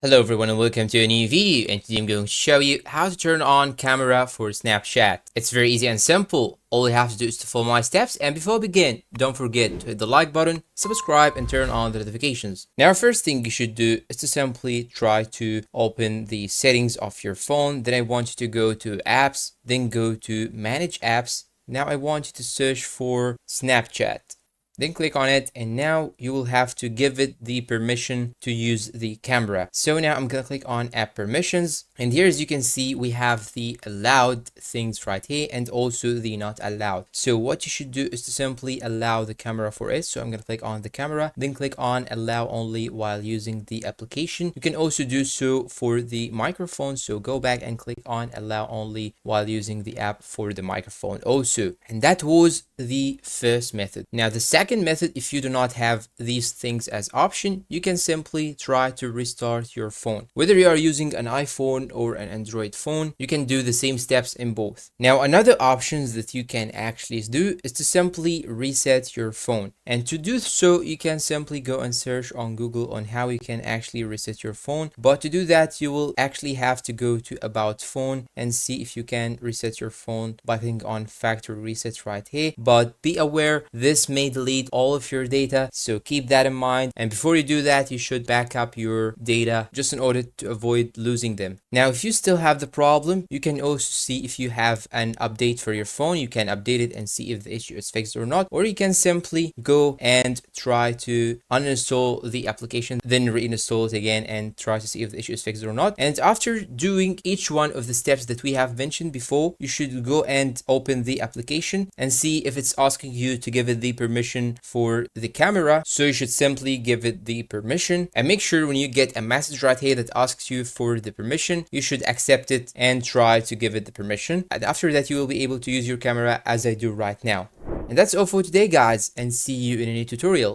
Hello everyone and welcome to a new video, and today I'm going to show you how to turn on camera for Snapchat. It's very easy and simple. All you have to do is to follow my steps, and before we begin, don't forget to hit the like button, subscribe and turn on the notifications. Now first thing you should do is to simply try to open the settings of your phone. Then I want you to go to apps, then go to manage apps. Now I want you to search for Snapchat. Then click on it, and now you will have to give it the permission to use the camera. So now I'm gonna click on app permissions, and here as you can see we have the allowed things right here and also the not allowed. So what you should do is to simply allow the camera for it. So I'm gonna click on the camera, then click on allow only while using the application. You can also do so for the microphone, so go back and click on allow only while using the app for the microphone also. And that was the first method. Now the second method, if you do not have these things as option, you can simply try to restart your phone. Whether you are using an iPhone or an Android phone, you can do the same steps in both. Now another option that you can actually do is to simply reset your phone. And to do so, you can simply go and search on Google on how you can actually reset your phone. But to do that, you will actually have to go to about phone and see if you can reset your phone by clicking on factory reset right here. But be aware, this may delete all of your data, so keep that in mind. And before you do that, you should back up your data just in order to avoid losing them. Now if you still have the problem, you can also see if you have an update for your phone. You can update it and see if the issue is fixed or not, or you can simply go and try to uninstall the application, then reinstall it again and try to see if the issue is fixed or not. And after doing each one of the steps that we have mentioned before, you should go and open the application and see if it's asking you to give it the permission for the camera. So you should simply give it the permission, and make sure when you get a message right here that asks you for the permission, you should accept it and try to give it the permission. And after that, you will be able to use your camera as I do right now. And that's all for today guys, and see you in a new tutorial.